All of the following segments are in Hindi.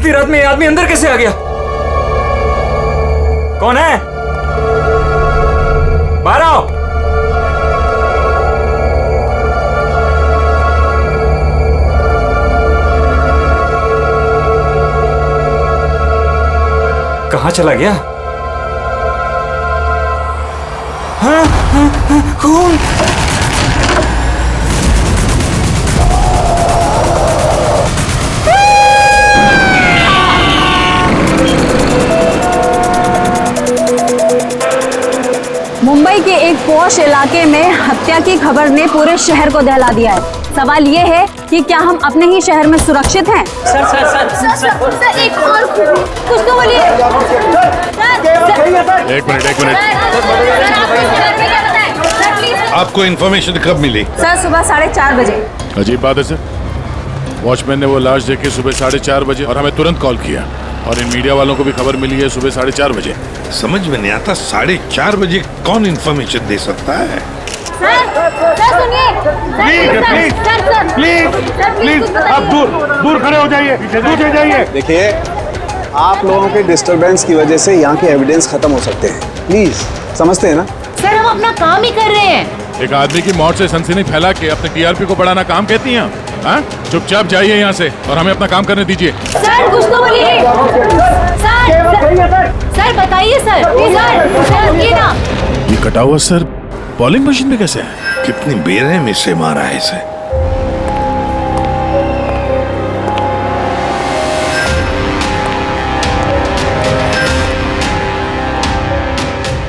इतनी रात में ये आदमी अंदर कैसे आ गया? कौन है? बाहर आओ। कहाँ चला गया? हाँ, हाँ, हाँ, खून। मुंबई के एक पॉश इलाके में हत्या की खबर ने पूरे शहर को दहला दिया है। सवाल ये है कि क्या हम अपने ही शहर में सुरक्षित हैं? सर एक और कुछ तो बोलिए। एक मिनट। आपको इन्फॉर्मेशन कब मिली? सर सुबह 4:30 बजे। अजीब बात है सर, वॉचमैन ने वो लाश देखी सुबह 4:30 बजे और हमें तुरंत कॉल किया, और इन मीडिया वालों को भी खबर मिली है सुबह 4:30 बजे। समझ में नहीं आता 4:30 बजे कौन इन्फॉर्मेशन दे सकता है? सर सुनिए। प्लीज आप दूर खड़े हो जाइए, दूर हो जाइए। देखिए, आप लोगों के डिस्टरबेंस की वजह से यहाँ के एविडेंस खत्म हो सकते हैं। प्लीज समझते हैं ना? सर हम अपना काम ही कर रहे हैं। एक आदमी की मौत से सनसनी फैला के अपने टीआरपी को बढ़ाना काम कहती हैं? हाँ, चुपचाप जाइए यहाँ से और हमें अपना काम करने दीजिए। सर कुछ तो बोलिए। सर बताइए सर ये ना। ये कटा हुआ सर बॉलिंग मशीन में कैसे है? कितनी बेरहमी से मारा है इसे।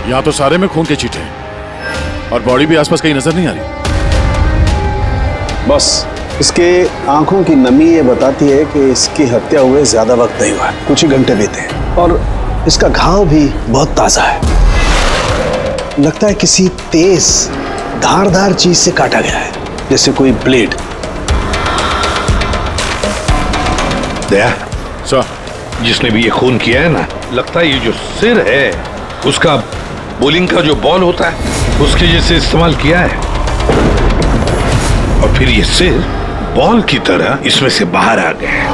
यहाँ तो सारे में खून के छींटे हैं और बॉडी भी आसपास कहीं नजर नहीं आ रही। बस इसके आंखों की नमी ये बताती है कि इसकी हत्या हुए ज्यादा वक्त नहीं हुआ है, कुछ ही घंटे बीते हैं, और इसका घाव भी बहुत ताजा है। लगता है किसी तेज धारदार चीज से काटा गया है, जैसे कोई ब्लेड। दया सर, जिसने भी ये खून किया है ना, लगता है ये जो सिर है उसका बॉलिंग का जो बॉल होता है उसके जैसे इस्तेमाल किया है, और फिर ये सिर बॉल की तरह इसमें से बाहर आ गया है।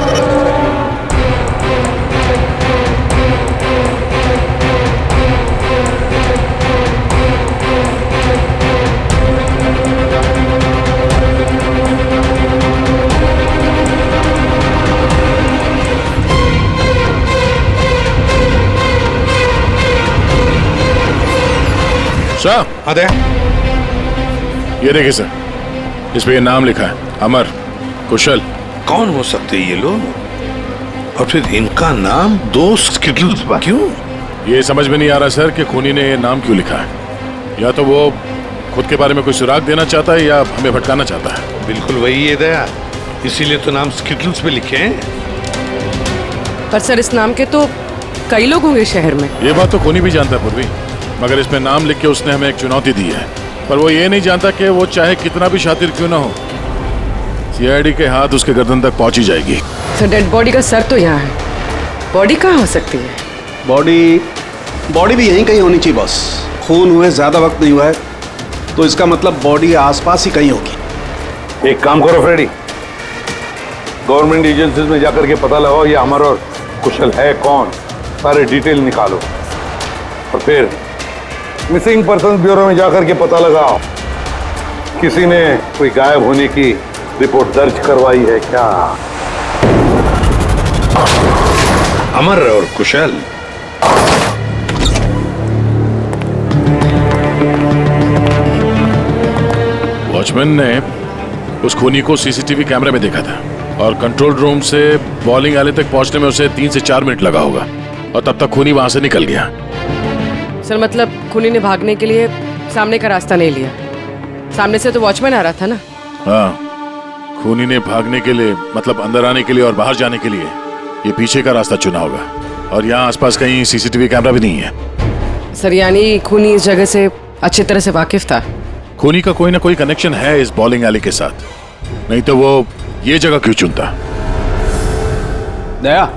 सर, हाँ दया, ये देखिए सर, इस पे ये नाम लिखा है, अमर कुशल। कौन हो सकते ये लोग? और फिर इनका नाम दोस्त स्किटल्स पर क्यों? ये समझ में नहीं आ रहा सर कि खूनी ने ये नाम क्यों लिखा है। या तो वो खुद के बारे में कोई सुराग देना चाहता है या हमें भटकाना चाहता है। बिल्कुल वही है दया, इसीलिए तो नाम स्किटल्स पे लिखे हैं। पर सर इस नाम के तो कई लोग होंगे शहर में। ये बात तो खूनी भी जानता है पूर्वी, मगर इसमें नाम लिख के उसने हमें एक चुनौती दी है। पर वो ये नहीं जानता कि वो चाहे कितना भी शातिर क्यों ना हो, सीआईडी के हाथ उसके गर्दन तक पहुंच ही जाएगी। सर डेड बॉडी का सर तो यहाँ है, बॉडी कहाँ हो सकती है? बॉडी भी यहीं कहीं होनी चाहिए बॉस। खून हुए ज्यादा वक्त नहीं हुआ है, तो इसका मतलब बॉडी आसपास ही कहीं होगी। एक काम करो फ्रेडी, गवर्नमेंट एजेंसीज में जाकर के पता लगाओ ये अमर और कुशल है कौन, सारे डिटेल निकालो, और फिर मिसिंग पर्सन ब्यूरो में जाकर के पता लगाओ किसी ने कोई गायब होने की रिपोर्ट दर्ज करवाई है क्या। अमर और कुशल, वॉचमैन ने उस खूनी को सीसीटीवी कैमरे में देखा था, और कंट्रोल रूम से बॉलिंग आले तक पहुंचने में उसे 3 से 4 मिनट लगा होगा, और तब तक खूनी वहां से निकल गया। सर मतलब खूनी ने भागने के लिए सामने का रास्ता नहीं लिया, सामने से तो वॉचमैन आ रहा था ना। हाँ, खूनी ने भागने के लिए मतलब अंदर आने के लिए और बाहर जाने के लिए ये पीछे का रास्ता चुना होगा, और यहाँ आसपास कहीं सीसीटीवी कैमरा भी नहीं है। सर यानी खूनी इस जगह से अच्छी तरह से वाकिफ था। खूनी का कोई ना कोई कनेक्शन है इस बॉलिंग एली के साथ, नहीं तो वो ये जगह क्यों चुनता। दया,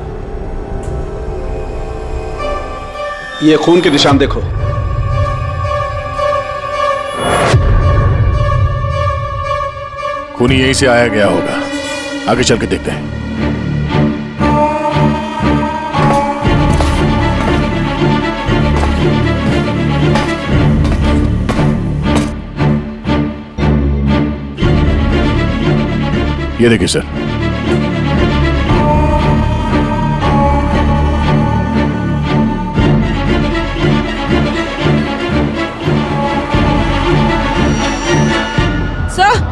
ये खून के निशान देखो। खूनी यहीं से आया गया होगा, आगे चल के देखते हैं। ये देखिए सर। सर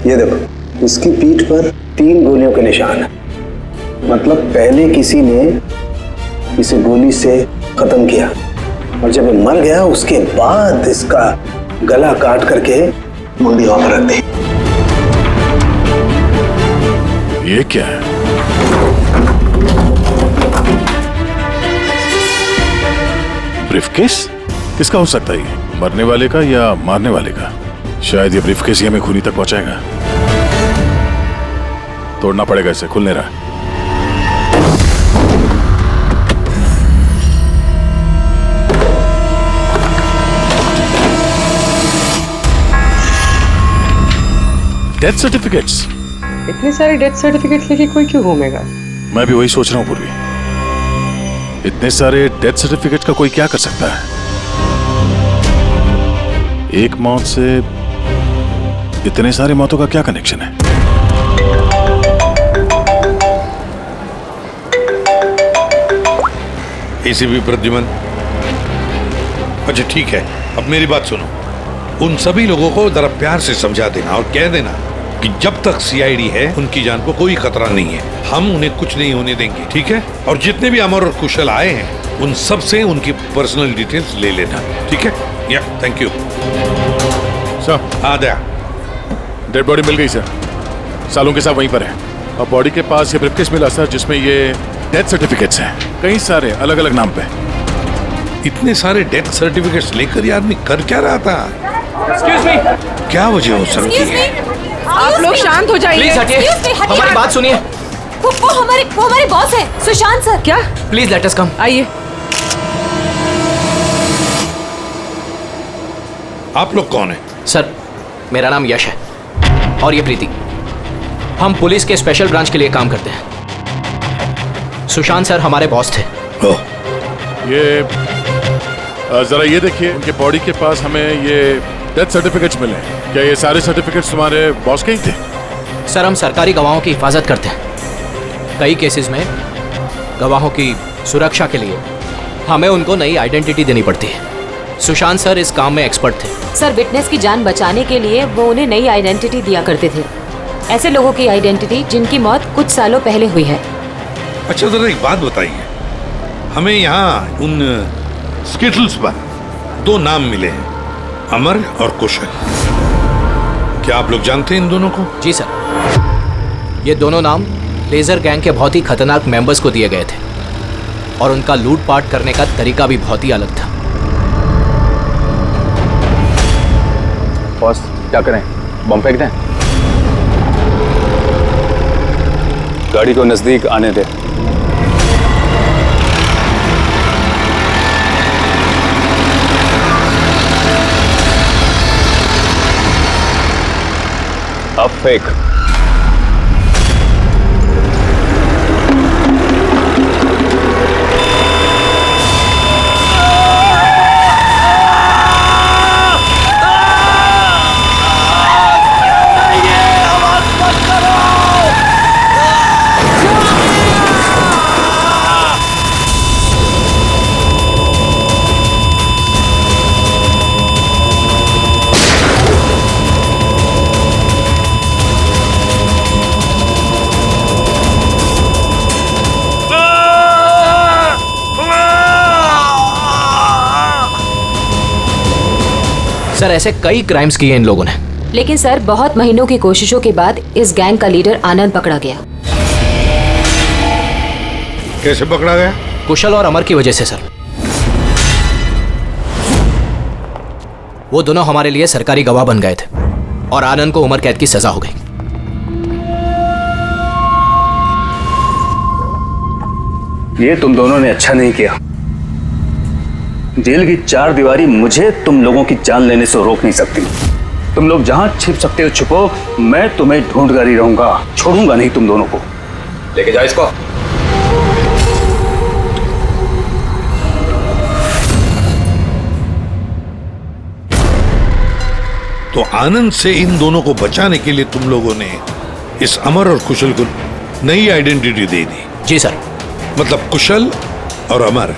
ये देखो, इसकी पीठ पर 3 गोलियों के निशान है। मतलब पहले किसी ने इसे गोली से खत्म किया और जब ये मर गया उसके बाद इसका गला काट करके मुंडी वहां पर रख दी। ये क्या है? ब्रीफकेस? किसका हो सकता है ये? मरने वाले का या मारने वाले का? शायद ये ब्रीफकेस ही हमें खूनी तक पहुंचाएगा। तोड़ना पड़ेगा इसे, खुल नहीं रहा। Death certificates. इतने सारे डेथ सर्टिफिकेट लेके कोई क्यों घूमेगा? मैं भी वही सोच रहा हूं पूर्वी। इतने सारे डेथ सर्टिफिकेट का कोई क्या कर सकता है? एक मौत से इतने सारे मौतों का क्या कनेक्शन है? एसीपी प्रद्युमन, अच्छा ठीक है, अब मेरी बात सुनो। उन सभी लोगों को जरा प्यार से समझा देना और कह देना कि जब तक सीआईडी है उनकी जान को कोई खतरा नहीं है, हम उन्हें कुछ नहीं होने देंगे, ठीक है? और जितने भी अमर और कुशल आए हैं उन सब से उनकी पर्सनल डिटेल्स ले लेना, ठीक है? या थैंक यू सर। हाँ दया, डेड बॉडी मिल गई सर, सालों के साथ वहीं पर है। और बॉडी के पास ये ब्रीफकेस मिला सर, जिसमें ये डेथ सर्टिफिकेट्स हैं, कई सारे अलग अलग नाम पे। इतने सारे डेथ सर्टिफिकेट्स लेकर ये आदमी कर क्या रहा था? एक्सक्यूज मी, क्या वजह हो सकती है? आप लोग शांत हो जाइए। प्लीज हटिए, हमारी बात सुनिए। वो हमारे बॉस है, सुशांत सर। क्या? प्लीज लेट अस कम। आइए। आप लोग कौन है? सर, मेरा नाम यश है और ये प्रीति। हम पुलिस के स्पेशल ब्रांच के लिए काम करते हैं। सुशांत सर हमारे बॉस थे। ओह, ये जरा ये देखिए, उनके बॉडी के पास हमें ये डेथ सर्टिफिकेट्स मिले हैं। क्या ये सारे सर्टिफिकेट्स तुम्हारे बॉस के ही थे? सर, हम सरकारी गवाहों की हिफाजत करते हैं। कई केसेस में गवाहों की सुरक्षा के लिए हमें उनको नई आइडेंटिटी देनी पड़ती है। सुशांत सर इस काम में एक्सपर्ट थे। सर, विटनेस की जान बचाने के लिए वो उन्हें नई आइडेंटिटी दिया करते थे। ऐसे लोगों की आइडेंटिटी जिनकी मौत कुछ सालों पहले हुई है। अच्छा जरा एक बात बताइए, हमें यहाँ उन स्किटल्स पर 2 नाम मिले हैं, अमर और कुशल। क्या आप लोग जानते हैं इन दोनों को? जी सर, ये दोनों नाम लेजर गैंग के बहुत ही खतरनाक मेंबर्स को दिए गए थे और उनका लूटपाट करने का तरीका भी बहुत ही अलग था। बॉस, क्या करें? बम फेंक दें? गाड़ी को नजदीक आने दे। अब फेंक। सर, ऐसे कई क्राइम्स किए इन लोगों ने। लेकिन सर, बहुत महीनों की कोशिशों के बाद इस गैंग का लीडर आनंद पकड़ा गया। कैसे पकड़ा गया? कुशल और अमर की वजह से सर। वो दोनों हमारे लिए सरकारी गवाह बन गए थे और आनंद को उम्र कैद की सजा हो गई। ये तुम दोनों ने अच्छा नहीं किया। जेल की 4 दीवारी मुझे तुम लोगों की जान लेने से रोक नहीं सकती। तुम लोग जहां छिप सकते हो छुपो, मैं तुम्हें ढूंढकर ही रहूंगा, छोड़ूंगा नहीं तुम दोनों को। लेके जाओ इसको। तो आनंद से इन दोनों को बचाने के लिए तुम लोगों ने इस अमर और कुशल को नई आइडेंटिटी दे दी। जी सर। मतलब कुशल और अमर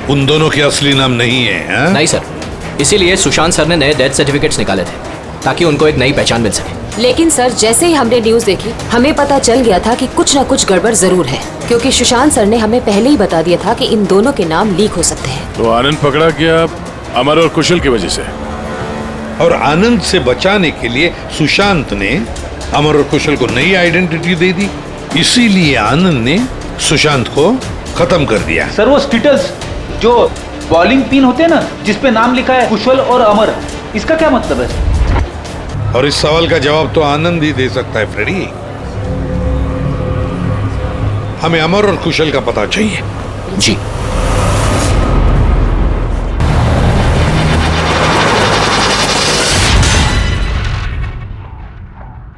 उन दोनों के असली नाम नहीं है, हाँ? नहीं सर, इसीलिए सुशांत सर ने नए डेथ सर्टिफिकेट्स निकाले थे ताकि उनको एक नई पहचान मिल सके। लेकिन सर, जैसे ही हमने न्यूज देखी हमें पता चल गया था कि कुछ न कुछ गड़बड़ जरूर है, क्योंकि सुशांत सर ने हमें पहले ही बता दिया था कि इन दोनों के नाम लीक हो सकते हैं। तो आनंद पकड़ा गया अमर और कुशल की वजह से, और आनंद से बचाने के लिए सुशांत ने अमर और कुशल को नई आइडेंटिटी दे दी। इसीलिए आनंद ने सुशांत को खत्म कर दिया। सर वो स्टिटल्स जो बॉलिंग पिन होते हैं ना, जिसपे नाम लिखा है कुशल और अमर, इसका क्या मतलब है? और इस सवाल का जवाब तो आनंद ही दे सकता है फ्रेडी। हमें अमर और कुशल का पता चाहिए। जी।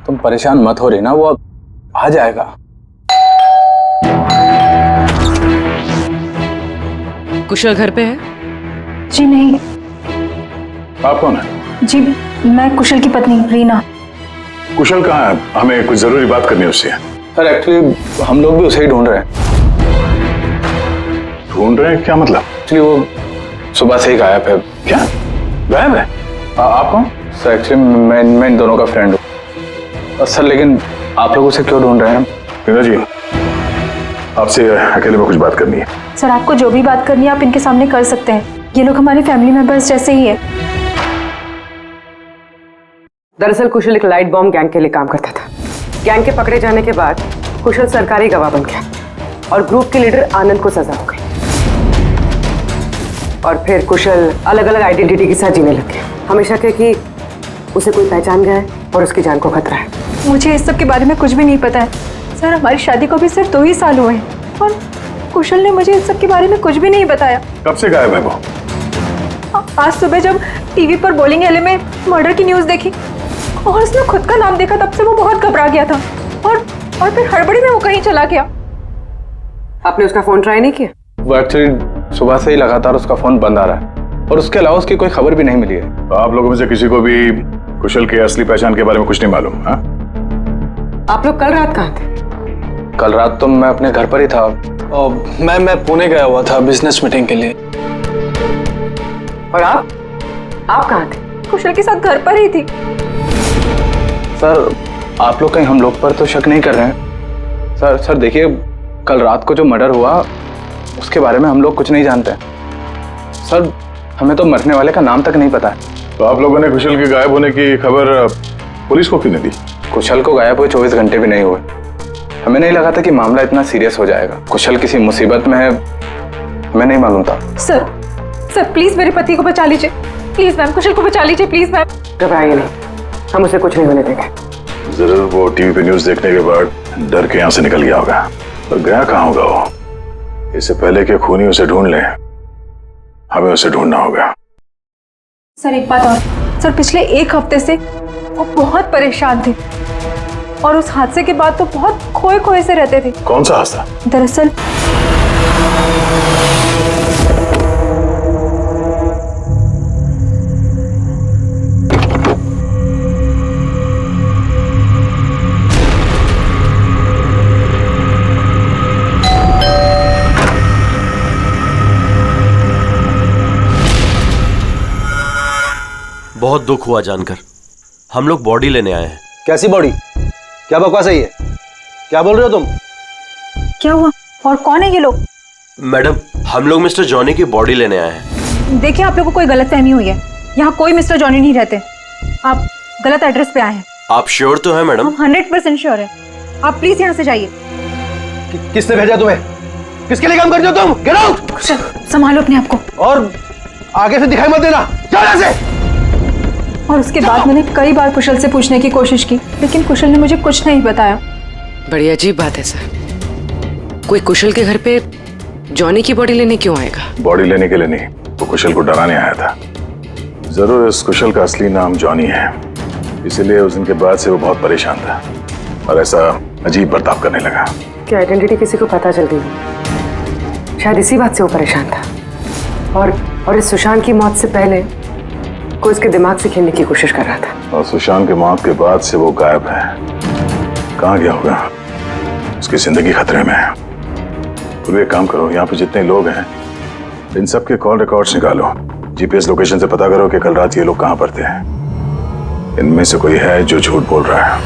तुम परेशान मत हो रही ना, वो अब आ जाएगा। कुशल घर पे है? जी नहीं। आप कौन है? जी मैं कुशल की पत्नी रीना। कुशल कहाँ है? हमें कुछ जरूरी बात करनी है उससे। सर एक्चुअली हम लोग भी उसे ही ढूंढ रहे हैं। ढूंढ रहे हैं क्या मतलब? एक्चुअली वो सुबह से ही गायब है। क्या गायब है? आप कौन? सर एक्चुअली मैं इन दोनों का फ्रेंड हूँ। सर लेकिन आप लोग उसे क्यों ढूंढ रहे हैं? रीना जी, आपसे अकेले में कुछ बात करनी है। सर आपको जो भी बात करनी है आप इनके सामने कर सकते हैं, ये लोग हमारे फैमिली मेंबर्स जैसे ही है। दरअसल कुशल एक लाइट बॉम्ब गैंग के लिए काम करता था। गैंग के पकड़े जाने के बाद कुशल सरकारी गवाह बन गया और ग्रुप के लीडर आनंद को सजा हो गई। और फिर कुशल अलग अलग आइडेंटिटी के साथ जीने लग गया। हमेशा कहे कि उसे कोई पहचान गया है और उसकी जान को खतरा है। मुझे इस सब के बारे में कुछ भी नहीं पता है सर। हमारी शादी को भी सिर्फ 2 ही साल हुए हैं और कुशल ने मुझे इस सब के बारे में कुछ भी नहीं बताया। कब से गायब है वो? आज सुबह जब टीवी पर बॉलिंग एले में मर्डर की न्यूज देखी और उसने खुद का नाम देखा, तब से वो बहुत घबरा गया था और फिर हड़बड़ी में वो कहीं चला गया। आपने उसका फोन ट्राई नहीं किया? वो एक्चुअली सुबह से ही लगातार उसका फोन बंद आ रहा है और उसके अलावा उसकी कोई खबर भी नहीं मिली है। तो आप लोगों में से किसी को भी कुशल के असली पहचान के बारे में कुछ नहीं मालूम? हाँ, आप लोग कल रात कहाँ थे? कल रात तो मैं अपने घर पर ही था और मैं पुणे गया हुआ था बिजनेस मीटिंग के लिए। और आप कहाँ थे? कुशल के साथ घर पर ही थी। सर आप लोग कहीं हम लोग पर तो शक नहीं कर रहे हैं? सर देखिए, कल रात को जो मर्डर हुआ उसके बारे में हम लोग कुछ नहीं जानते। सर हमें तो मरने वाले का नाम तक नहीं पता है। तो आप लोगों ने कुशल के गायब होने की खबर पुलिस को क्यों नहीं दी? कुशल को गायब हुए 24 घंटे भी नहीं हुए। हमें नहीं लगा था कि मामला इतना सीरियस हो जाएगा। कुशल किसी मुसीबत में है, हमें नहीं मालूम था। सर प्लीज मेरे पति को बचा लीजिए। प्लीज मैम, कुशल को बचा लीजिए प्लीज मैम। घबराइए नहीं, हम उसे कुछ नहीं होने देंगे। जरूर वो टीवी पे न्यूज देखने के बाद डर के यहाँ से निकल गया होगा। पर गया कहाँ होगा वो? इससे पहले कि खूनी उसे ढूंढ ले, हमें उसे ढूंढना होगा। सर एक बात और, सर पिछले 1 हफ्ते से वो बहुत परेशान थे और उस हादसे के बाद तो बहुत खोए से रहते थे। कौन सा हादसा? दरअसल बहुत दुख हुआ जानकर। हम लोग बॉडी लेने आए हैं। कैसी बॉडी? क्या बकवास है ये? क्या बोल रहे हो तुम? क्या हुआ और कौन है ये लोग? मैडम, हम लोग मिस्टर जॉनी की बॉडी लेने आए हैं। देखिए आप लोगों को कोई गलतफहमी हुई है। यहाँ कोई मिस्टर जॉनी नहीं रहते। आप गलत एड्रेस पे आए हैं। आप श्योर तो हैं मैडम? हम 100% श्योर है। आप प्लीज यहाँ से जाइए। किसने भेजा तुम्हें? किसके लिए काम करते हो तुम? Get out! संभालो अपने आप को और आगे से दिखाई मत देना। जाओ यहाँ से। और उसके बाद मैंने कई बार कुशल से पूछने की कोशिश की, लेकिन कुशल ने मुझे कुछ नहीं बताया। बड़ी अजीब बात है सर। कोई कुशल के घर पे जॉनी की बॉडी लेने क्यों आएगा? बॉडी लेने के लिए नहीं, वो कुशल को डराने आया था। जरूर इस कुशल का असली नाम जॉनी है, इसीलिए उस दिन के बाद से वो बहुत परेशान था और ऐसा अजीब बर्ताव करने लगा। कि आइडेंटिटी किसी को पता चल गई, शायद इसी बात से वो परेशान था। और इस सुशांत की मौत से पहले को इसके दिमाग से खेलने की कोशिश कर रहा था। और सुशांत के मौत के बाद से वो गायब है। कहाँ गया होगा? उसकी जिंदगी खतरे में है। तो एक काम करो, यहाँ पे जितने लोग हैं इन सब के कॉल रिकॉर्ड्स निकालो, जीपीएस लोकेशन से पता करो कि कल रात ये लोग कहाँ पर थे। इनमें से कोई है जो झूठ बोल रहा है।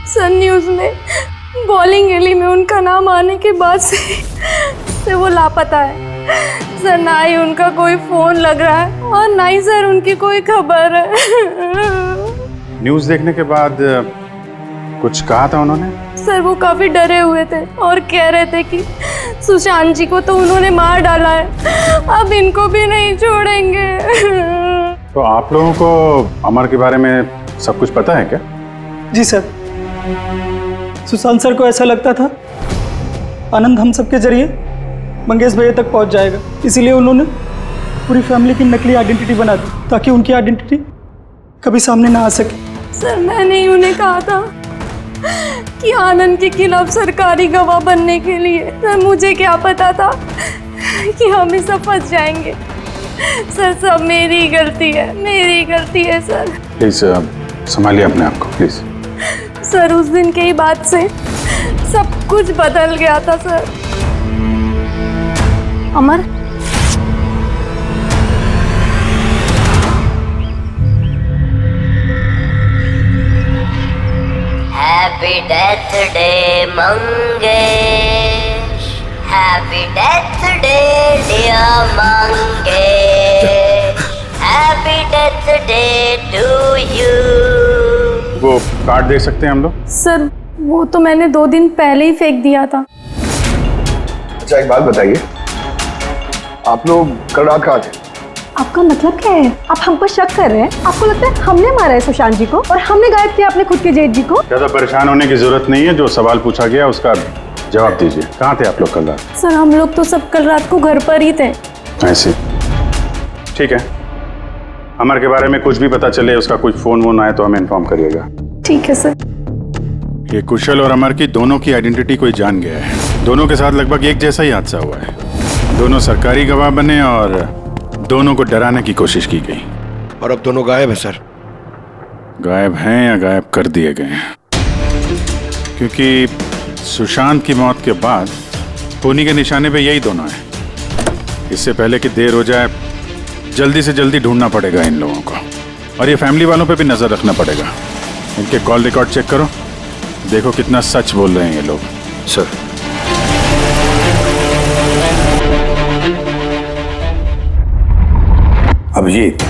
सन न्यूज़ में बॉलिंग एली में उनका नाम आने के बाद से वो लापता है सर। ना ही उनका कोई फोन लग रहा है और ना ही सर उनकी कोई खबर है। न्यूज़ देखने के बाद कुछ कहा था उन्होंने? सर वो काफी डरे हुए थे और कह रहे थे कि सुशांत जी को तो उन्होंने मार डाला है, अब इनको भी नहीं छोड़ेंगे। तो आप लोगों को अमर के बारे में सब कुछ पता है क्या? जी सर, सुशांत सर को ऐसा लगता था आनंद हम सबके जरिए मंगेश भैया तक पहुंच जाएगा, इसीलिए उन्होंने पूरी फैमिली की नकली आइडेंटिटी बना दी ताकि उनकी आइडेंटिटी कभी सामने ना आ सके। सर मैंने ही उन्हें कहा था कि आनंद के खिलाफ सरकारी गवाह बनने के लिए। सर मुझे क्या पता था कि हम इस सब फंस जाएंगे। सर सब मेरी गलती है, मेरी गलती है सर। प्लीज संभालिए अपने आप को प्लीज। सर उस दिन के ही बाद से सब कुछ बदल गया था sir. Amar happy death day Mangesh, happy death day dear Mangesh, happy death day to you. वो कार्ड दे सकते हैं हम लोग? सर वो तो मैंने 2 दिन पहले ही फेंक दिया था। अच्छा एक बात बताइए, आप लोग कल रात कहाँ थे? आपका मतलब क्या है? आप हम पर शक कर रहे हैं? आपको लगता है हमने मारा है सुशांत जी को और हमने गायब किया अपने खुद के जेठ जी को? ज्यादा परेशान होने की जरूरत नहीं है, जो सवाल पूछा गया उसका जवाब दीजिए। कहाँ थे आप लोग कल रात? सर हम लोग तो सब कल रात को घर पर ही थे। ऐसे ठीक है, अमर के बारे में कुछ भी पता चले, उसका कुछ फोन वोन आए तो हमें इन्फॉर्म करिएगा। ठीक है सर। ये कुशल और अमर की दोनों की आइडेंटिटी कोई जान गया है। दोनों के साथ लगभग एक जैसा ही हादसा हुआ है। दोनों सरकारी गवाह बने और दोनों को डराने की कोशिश की गई। और अब दोनों गायब है सर। गायब हैं या गायब कर दिए गए हैं? क्योंकि सुशांत की मौत के बाद खूनी के निशाने पे यही दोनों हैं। इससे पहले कि देर हो जाए जल्दी से जल्दी ढूंढना पड़ेगा इन लोगों को, और ये फैमिली वालों पे भी नजर रखना पड़ेगा। इनके कॉल रिकॉर्ड चेक करो, देखो कितना सच बोल रहे हैं ये लोग। सर अभिजीत,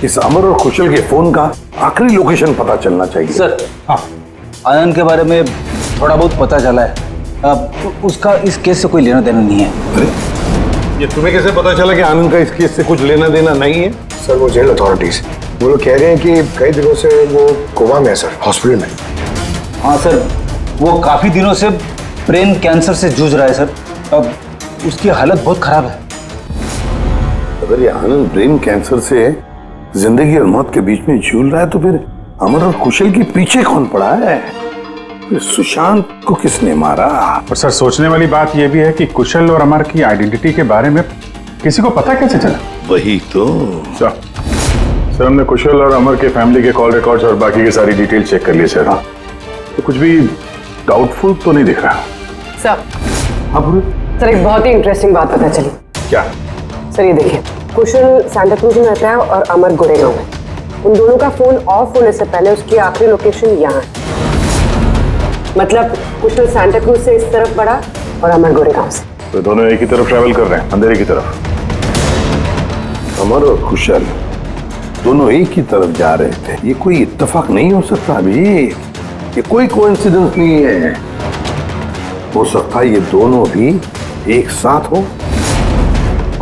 इस अमर और कुशल के फोन का आखिरी लोकेशन पता चलना चाहिए। सर हाँ, आनंद के बारे में थोड़ा बहुत पता चला है। अब उसका इस केस से कोई लेना देना नहीं है। अरे ये तुम्हें कैसे पता चला कि आनंद का इस केस से कुछ लेना देना नहीं है? सर वो जेल अथॉरिटीज वो लोग कह रहे हैं कि कई दिनों से वो कोमा में है सर, हॉस्पिटल में। हाँ सर, वो काफी दिनों से ब्रेन कैंसर से जूझ रहा है सर। अब उसकी हालत बहुत खराब है। अगर ये आनंद ब्रेन कैंसर से जिंदगी और मौत के बीच में झूल रहा है तो फिर अमर और कुशल के पीछे कौन पड़ा है? फिर सुशांत को किसने मारा? और सर सोचने वाली बात यह भी है कि कुशल और अमर की आइडेंटिटी के बारे में किसी को पता कैसे चला? वही तो। सर हमने कुशल और अमर के फैमिली के कॉल रिकॉर्ड्स और बाकी की सारी डिटेल चेक कर ली सर। हाँ, तो कुछ भी डाउटफुल तो नहीं दिख रहा। सर हाँ सर एक बहुत ही इंटरेस्टिंग बात पता चली। क्या? सर ये देखिए, कुशल सांता क्रूज में रहता है और अमर गोरेगांव में। उन दोनों का फोन ऑफ होने से पहले उसकी आखिरी लोकेशन यहाँ है। मतलब कुशल सांता क्रूज से इस तरफ बढ़ा और अमर गोरेगांव से। तो दोनों एक ही तरफ ट्रैवल कर रहे हैं, अंधेरे की तरफ। अमर और कुशल दोनों एक ही तरफ जा रहे थे। ये कोई इत्तेफाक नहीं हो सकता अभी, ये कोई कोइंसिडेंस नहीं है। हो सकता है ये दोनों भी एक साथ हो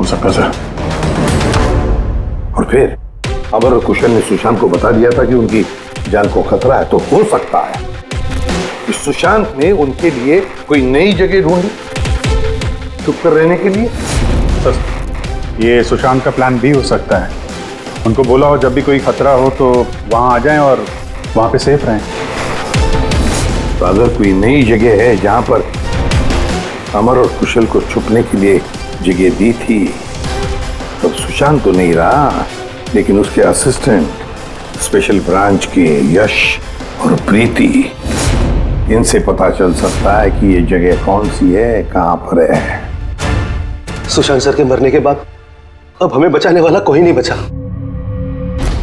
सकता सर। और फिर अमर और कुशल ने सुशांत को बता दिया था कि उनकी जान को खतरा है, तो हो सकता है कि सुशांत ने उनके लिए कोई नई जगह ढूंढी चुप कर रहने के लिए। सर ये सुशांत का प्लान भी हो सकता है। उनको बोला हो जब भी कोई खतरा हो तो वहां आ जाएं और वहां पे सेफ रहें। तो अगर कोई नई जगह है जहां पर अमर और कुशल को छुपने के लिए जगह दी थी, तब सुशांत तो नहीं रहा, लेकिन उसके असिस्टेंट स्पेशल ब्रांच के यश और प्रीति, इनसे पता चल सकता है कि ये जगह कौन सी है, कहां पर है। सुशांत सर के मरने के बाद अब हमें बचाने वाला कोई नहीं बचा।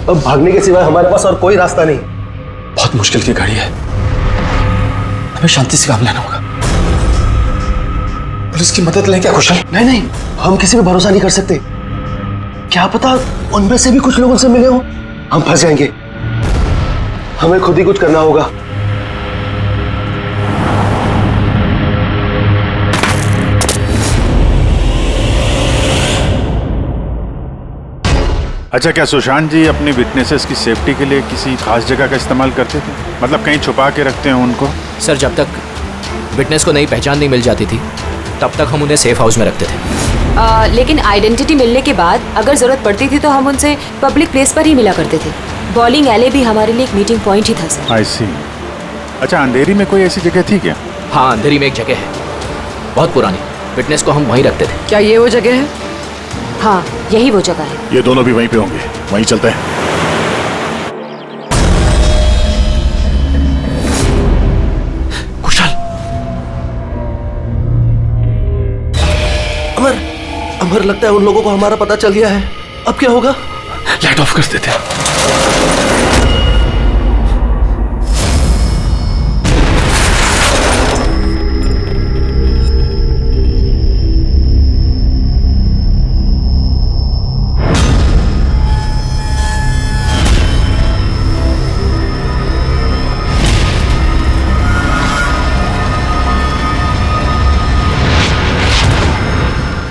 अब भागने के सिवाय हमारे पास और कोई रास्ता नहीं। बहुत मुश्किल की घड़ी है, हमें शांति से काम लेना होगा। पुलिस की मदद लें क्या कुशल? नहीं नहीं, हम किसी पे भरोसा नहीं कर सकते। क्या पता उनमें से भी कुछ लोग उनसे मिले हो, हम फंस जाएंगे। हमें खुद ही कुछ करना होगा। अच्छा, क्या सुशांत जी अपनी विटनेसेस की सेफ्टी के लिए किसी खास जगह का इस्तेमाल करते थे? मतलब कहीं छुपा के रखते हैं उनको? सर, जब तक विटनेस को नई पहचान नहीं मिल जाती थी तब तक हम उन्हें सेफ हाउस में रखते थे। लेकिन आइडेंटिटी मिलने के बाद अगर जरूरत पड़ती थी तो हम उनसे पब्लिक प्लेस पर ही मिला करते थे। बॉलिंग एले भी हमारे लिए एक मीटिंग पॉइंट ही था सर। आई सी। अच्छा, अंधेरी में कोई ऐसी जगह थी क्या? हाँ, अंधेरी में एक जगह है, बहुत पुरानी। विटनेस को हम वहीं रखते थे। क्या ये वो जगह है? हाँ, यही वो जगह है। ये दोनों भी वहीं पे होंगे, वहीं चलते हैं। कुशल, अमर, अमर, लगता है उन लोगों को हमारा पता चल गया है। अब क्या होगा? लाइट ऑफ कर देते हैं।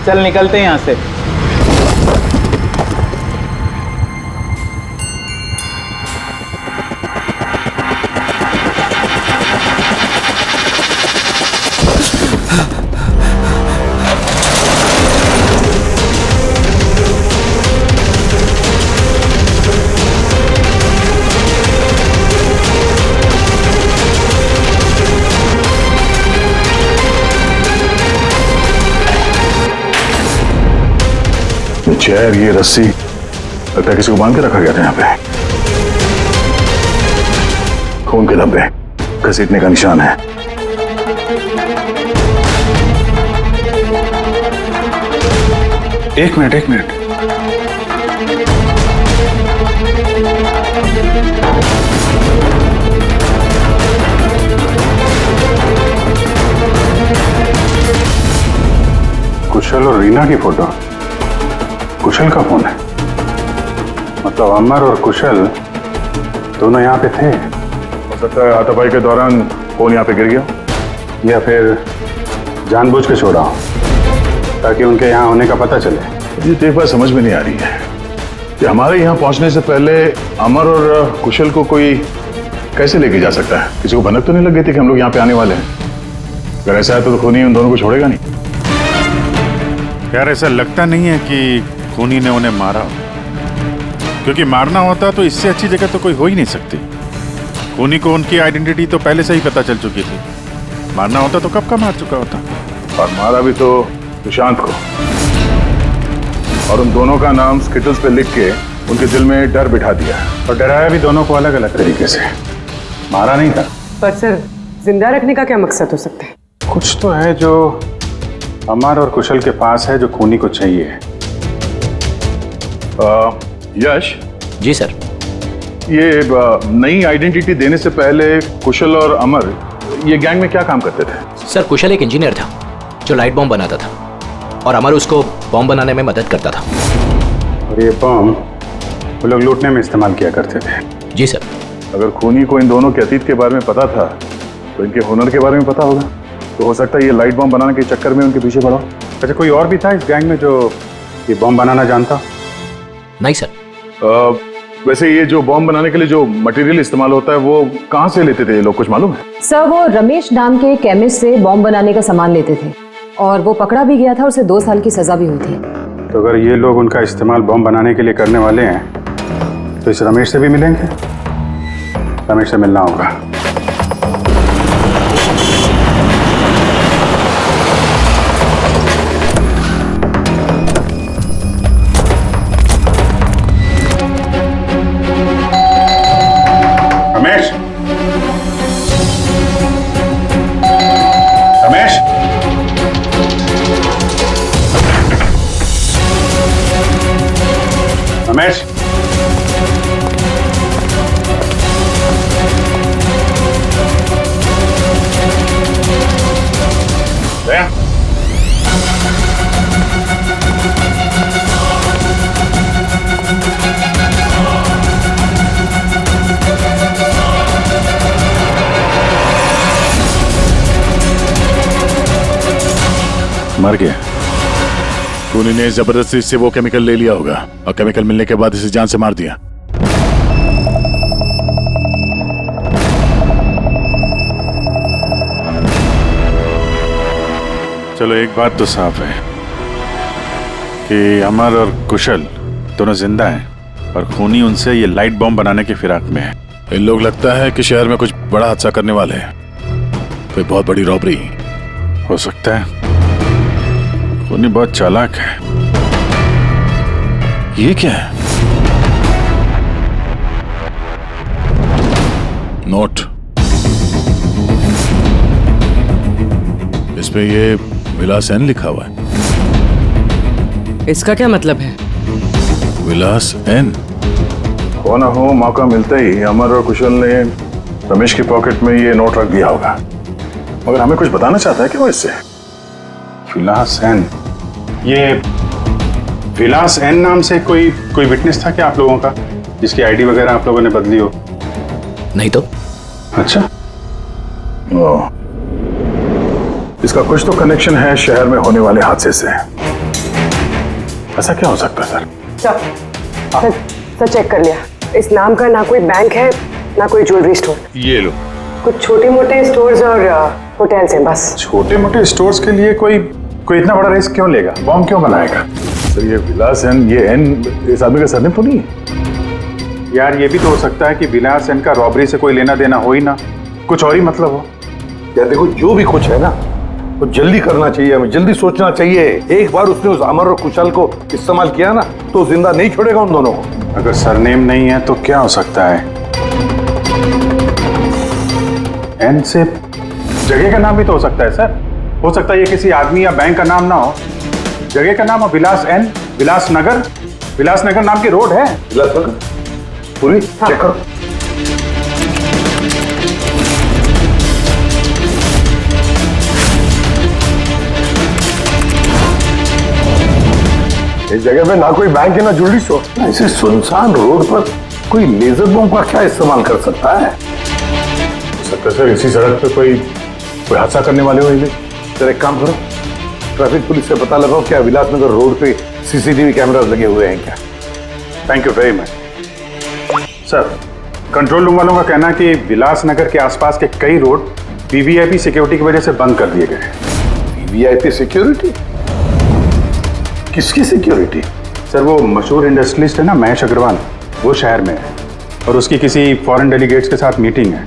चल निकलते हैं यहाँ से। चेयर, ये रस्सी, लगता है किसी को बांध के रखा गया था यहाँ पे। खून के धब्बे, घसीटने का निशान है। एक मिनट। कुशल और रीना की फोटो। कुशल का फोन है, मतलब अमर और कुशल दोनों यहाँ पे थे। हो सकता है हाथापाई के दौरान फोन यहाँ पे गिर गया, या फिर जानबूझ के छोड़ा हो ताकि उनके यहाँ होने का पता चले। ये तो एक बात समझ में नहीं आ रही है कि हमारे यहाँ पहुँचने से पहले अमर और कुशल को कोई कैसे लेके जा सकता है? किसी को भनक तो नहीं लग गई थी कि हम लोग यहाँ पे आने वाले हैं? अगर ऐसा है तो खूनी उन दोनों को छोड़ेगा नहीं। यार, ऐसा लगता नहीं है कि खूनी ने उन्हें मारा, क्योंकि मारना होता तो इससे अच्छी जगह तो कोई हो ही नहीं सकती। खूनी को उनकी आइडेंटिटी तो पहले से ही पता चल चुकी थी। मारना होता तो कब का मार चुका होता। और मारा भी तो सुशांत को, और उन दोनों का नाम स्किटल्स पे लिख के उनके दिल में डर बिठा दिया, और डराया भी दोनों को अलग अलग तरीके से। मारा नहीं था। पर सर, जिंदा रखने का क्या मकसद हो सकता है? कुछ तो है जो अमर और कुशल के पास है, जो खूनी को चाहिए। यश जी सर। ये नई आइडेंटिटी देने से पहले कुशल और अमर ये गैंग में क्या काम करते थे? सर, कुशल एक इंजीनियर था जो लाइट बॉम्ब बनाता था, और अमर उसको बॉम्ब बनाने में मदद करता था। और ये बॉम्ब वो लोग लूटने में इस्तेमाल किया करते थे। जी सर। अगर खूनी को इन दोनों के अतीत के बारे में पता था तो इनके हुनर के बारे में पता होगा, तो हो सकता है ये लाइट बॉम्ब बनाने के चक्कर में उनके पीछे पड़ा। अच्छा, कोई और भी था इस गैंग में जो ये बॉम्ब बनाना जानता? नहीं सर। वैसे ये जो बॉम्ब बनाने के लिए जो मटेरियल इस्तेमाल होता है वो कहाँ से लेते थे लोग, कुछ मालूम है? सर, वो रमेश नाम के केमिस्ट से बॉम्ब बनाने का सामान लेते थे, और वो पकड़ा भी गया था, उसे 2 साल की सजा भी हुई थी। तो अगर ये लोग उनका इस्तेमाल बॉम्ब बनाने के लिए करने वाले हैं तो इस रमेश से भी मिलेंगे। रमेश से मिलना होगा। रमेश, दया, मर गया। खूनी ने जबरदस्ती से वो केमिकल ले लिया होगा और केमिकल मिलने के बाद इसे जान से मार दिया। चलो एक बात तो साफ है कि अमर और कुशल दोनों जिंदा हैं और खूनी उनसे ये लाइट बॉम्ब बनाने की फिराक में है। इन लोग लगता है कि शहर में कुछ बड़ा हादसा करने वाले हैं, कोई बहुत बड़ी रॉबरी हो सकता है। खूनी बहुत चालाक है। ये क्या है? नोट, इस पे ये विलास एन लिखा हुआ है। इसका क्या मतलब है? विलास एन। हो ना हो, मौका मिलते ही अमर और कुशल ने रमेश की पॉकेट में ये नोट रख दिया होगा, मगर हमें कुछ बताना चाहता है कि वो इससे। विलास एन, ये विलास एन नाम से कोई विटनेस था क्या आप लोगों का, जिसकी आईडी वगैरह आप लोगों ने बदली हो? नहीं तो। अच्छा, ओह, इसका कुछ तो कनेक्शन है शहर में होने वाले हादसे से। ऐसा क्या हो सकता है सर? सर चेक कर लिया, इस नाम का ना कोई बैंक है ना कोई ज्वेलरी स्टोर। ये लो, कुछ छोटे मोटे स्टोर्स और होटल्स हैं बस। छोटे मोटे स्टोर्स के लिए कोई इतना बड़ा रिस्क क्यों लेगा, बॉम्ब क्यों बनाएगा? सर ये विलास एन, ये एन इस आदमी का सरनेम तो नहीं है? यार ये भी तो हो सकता है कि विलास एन का रॉबरी से कोई लेना देना हो ही ना, कुछ और ही मतलब हो। यार देखो, जो भी कुछ है ना वो जल्दी करना चाहिए, हमें जल्दी सोचना चाहिए। एक बार उसने उस अमर और कुशल को इस्तेमाल किया ना तो जिंदा नहीं छोड़ेगा उन दोनों को। अगर सरनेम नहीं है तो क्या हो सकता है? एन से जगह का नाम भी तो हो सकता है सर। हो सकता है ये किसी आदमी या बैंक का नाम ना हो, जगह का नाम हो। विलास एन, विलास नगर नाम की रोड है। विलास नगर पूरी चेक करो। इस जगह पे ना कोई बैंक है ना ज्वेलरी स्टोर। ऐसे सुनसान रोड पर कोई लेजर बम का क्या इस्तेमाल कर सकता है? सकता है सर इसी सड़क पे कोई हादसा करने वाले हो। ये सर एक काम करो, ट्रैफिक पुलिस से पता लगाओ क्या विलासनगर रोड पे सीसीटीवी कैमरास लगे हुए हैं क्या? Thank you very much sir. Control room वालों का कहना है कि विलासनगर के आसपास के कई रोड वीवीआईपी सिक्योरिटी की वजह से बंद कर दिए गए हैं। VVIP security? किसकी सिक्योरिटी? सर वो मशहूर इंडस्ट्रियलिस्ट है ना महेश अग्रवाल, वो शहर में है और उसकी किसी फॉरेन डेलीगेट्स के साथ मीटिंग है।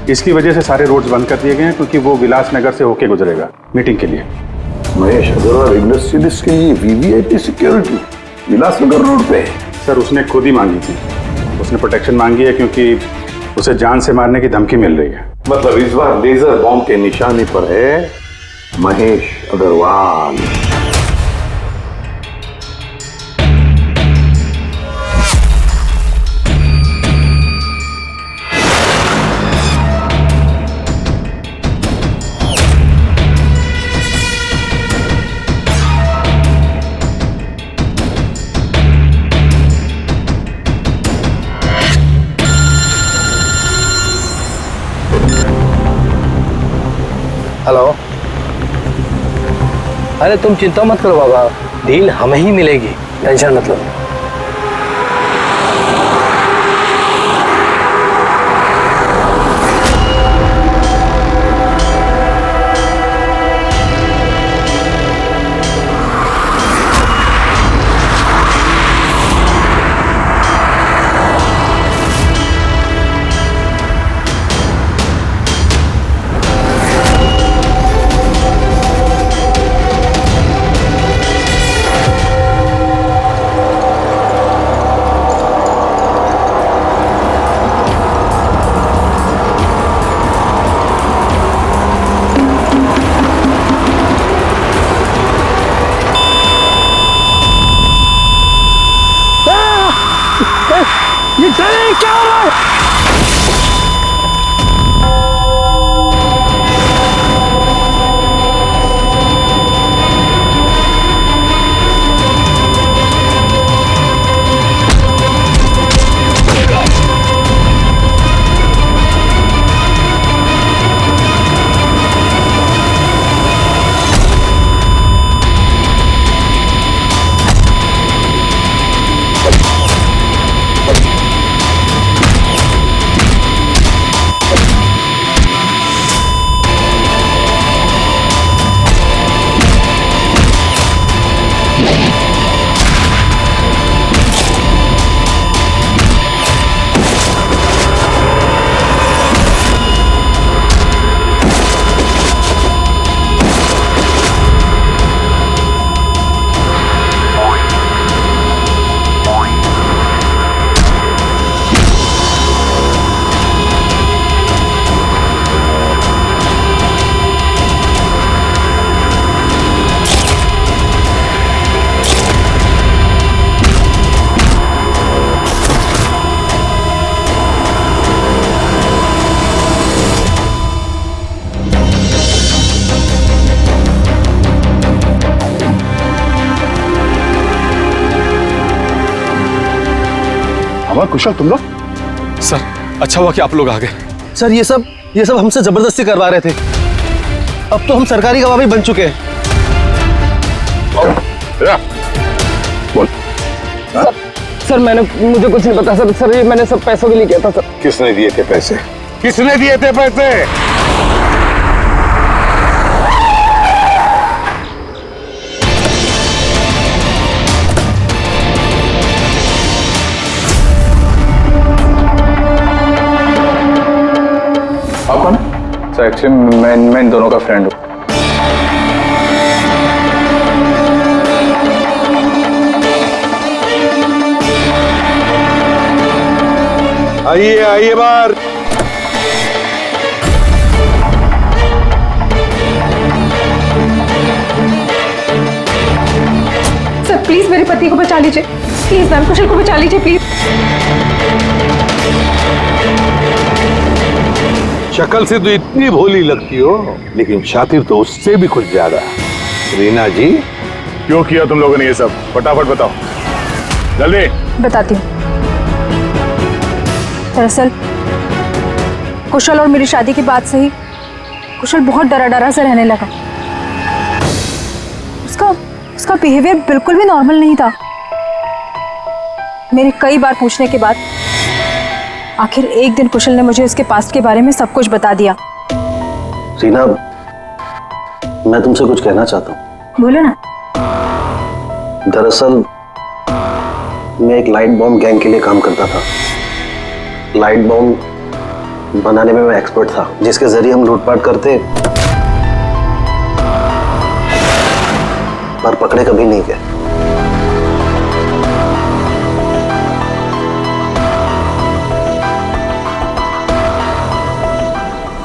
इसकी वजह से सारे रोड्स बंद कर दिए गए हैं क्योंकि वो विलासनगर से होके गुजरेगा मीटिंग के लिए। महेश अग्रवाल इंडस्ट्रियलिस्ट के लिए वीवीआईपी सिक्योरिटी विलासनगर रोड पे? सर उसने खुद ही मांगी थी, उसने प्रोटेक्शन मांगी है क्योंकि उसे जान से मारने की धमकी मिल रही है। मतलब इस बार लेजर बॉम्ब के निशाने पर है महेश अग्रवाल। हेलो। अरे तुम चिंता मत करो बाबा, डील हमें ही मिलेगी, टेंशन मत लो। ये क्या हो रहा है? कुशल तुम लोग? सर अच्छा हुआ कि आप लोग आ गए। सर ये सब हमसे जबरदस्ती करवा रहे थे। अब तो हम सरकारी गवाह भी बन चुके हैं। बोल। सर मुझे कुछ नहीं पता सर ये मैंने सब पैसों के लिए किया था सर। किसने दिए थे पैसे? किसने दिए थे पैसे? आप कौन? सर एक्चुअली मैं इन दोनों का फ्रेंड हूँ। आइए बाहर। सर प्लीज मेरे पति को बचा लीजिए, प्लीज मैम कुशल को बचा लीजिए प्लीज। शक्ल से तो इतनी भोली लगती हो, लेकिन शातिर तो उससे भी कुछ ज्यादा। रीना जी, क्यों किया तुम लोगों ने ये सब? फटाफट बताओ, जल्दी। बताती हूँ। दरअसल कुशल और मेरी शादी की बात से ही कुशल बहुत डरा सा रहने लगा। उसका बिहेवियर बिल्कुल भी नॉर्मल नहीं था। मेरे कई बार पूछने के बाद आखिर एक दिन कुशल ने मुझे उसके पास्ट के बारे में सब कुछ बता दिया। रीना, मैं तुमसे कुछ कहना चाहता हूँ। बोलो ना। दरअसल मैं एक लाइट बॉम्ब गैंग के लिए काम करता था। लाइट बॉम्ब बनाने में मैं एक्सपर्ट था, जिसके जरिए हम लूटपाट करते पर पकड़े कभी नहीं गए।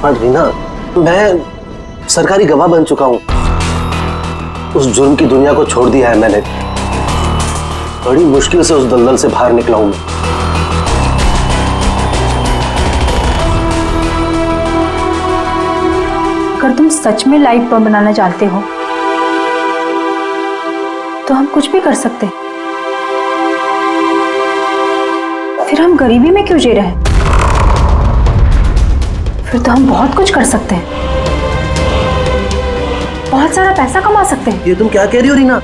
पर रीना, मैं सरकारी गवाह बन चुका हूं। उस जुर्म की दुनिया को छोड़ दिया है मैंने। बड़ी मुश्किल से उस दलदल से बाहर निकला हूं मैं। अगर तुम सच में लाइट बम बनाना चाहते हो तो हम कुछ भी कर सकते हैं। फिर हम गरीबी में क्यों जी रहे हैं? फिर तो हम बहुत कुछ कर सकते हैं, बहुत सारा पैसा कमा सकते हैं। ये तुम क्या कह रही हो रीना?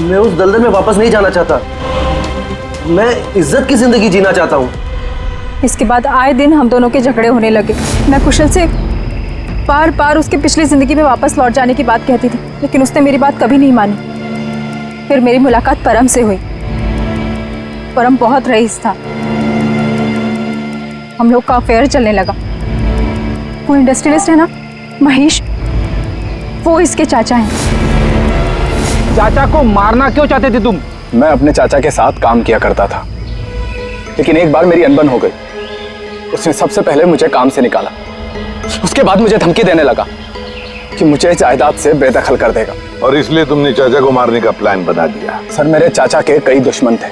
मैं उस दलदल में वापस नहीं जाना चाहता। मैं इज्जत की जिंदगी जीना चाहता हूँ। इसके बाद आए दिन हम दोनों के झगड़े होने लगे। मैं कुशल से बार बार उसके पिछली जिंदगी में वापस लौट जाने की बात कहती थी, लेकिन उसने मेरी बात कभी नहीं मानी। फिर मेरी मुलाकात परम से हुई। परम बहुत रईस था। हम लोग का अफेयर चलने लगा। वो इंडस्ट्रियलिस्ट है ना, महेश, वो इसके चाचा हैं। चाचा को मारना क्यों चाहते थे तुम? मैं अपने चाचा के साथ काम किया करता था, लेकिन एक बार मेरी अनबन हो गई। उसने सबसे पहले मुझे काम से निकाला। उसके बाद मुझे धमकी देने लगा कि मुझे जायदाद से बेदखल कर देगा। और इसलिए तुमने चाचा को मारने का प्लान बना दिया? सर मेरे चाचा के कई दुश्मन थे,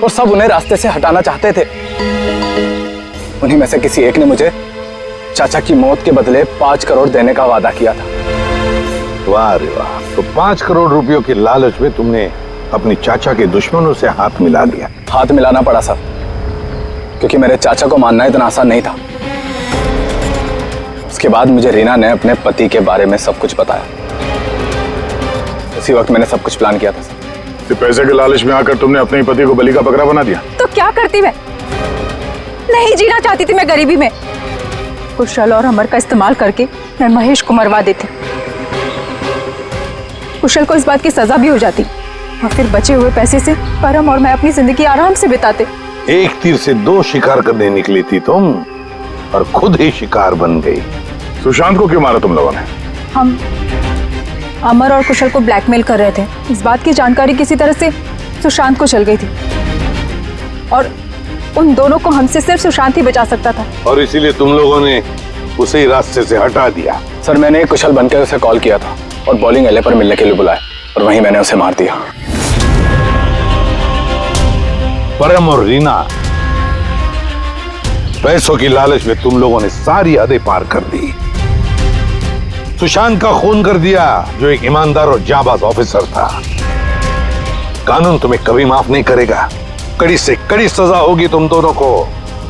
और सब उन्हें रास्ते से हटाना चाहते थे। उन्हीं में से किसी एक ने मुझे चाचा की मौत के बदले 5 करोड़ देने का वादा किया था। वाह रे वाह, तो 5 करोड़ रुपयों की लालच में तुमने अपनी चाचा के दुश्मनों से हाथ मिला लिया। हाथ मिलाना पड़ा सर, क्योंकि मेरे चाचा को मानना इतना आसान नहीं था। उसके बाद मुझे रीना ने अपने पति के बारे में सब कुछ बताया। उसी वक्त मैंने सब कुछ प्लान किया था सर। तो पैसे के लालच में आकर तुमने अपने ही पति को बलि का बकरा बना दिया। तो क्या करती मैं? नहीं जीना चाहती थी मैं गरीबी में। कुशल और अमर का इस्तेमाल करके मैं महेश को मरवा देती। कुशल को इस बात की सजा भी हो जाती और फिर बचे हुए पैसे से परम और मैं अपनी जिंदगी आराम से बिताते। एक तीर से 2 शिकार करने निकली थी तुम और खुद ही शिकार बन गई। सुशांत को क्यों मारा तुम लोगों ने? हम अमर और कुशल को ब्लैकमेल कर रहे थे। इस बात की जानकारी किसी तरह से सुशांत को चल गई थी और उन दोनों को हमसे सिर्फ सुशांत ही बचा सकता था। और इसीलिए तुम लोगों ने उसे ही रास्ते से हटा दिया। सर मैंने कुशल बनकर उसे कॉल किया था और बॉलिंग एले पर मिलने के लिए बुलाया और वहीं मैंने उसे मार दिया। परम और रीना, पैसों की लालच में तुम लोगों ने सारी हदें पार कर दी। सुशांत का खून कर दिया, जो एक ईमानदार और जाबाज ऑफिसर था। कानून तुम्हें कभी माफ नहीं करेगा। कड़ी से कड़ी सजा होगी तुम दोनों को।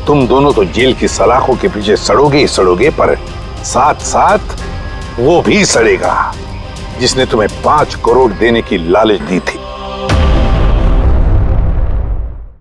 तुम दोनों तो जेल की सलाखों के पीछे सड़ोगे ही सड़ोगे, पर साथ साथ वो भी सड़ेगा जिसने तुम्हें 5 करोड़ देने की लालच दी थी।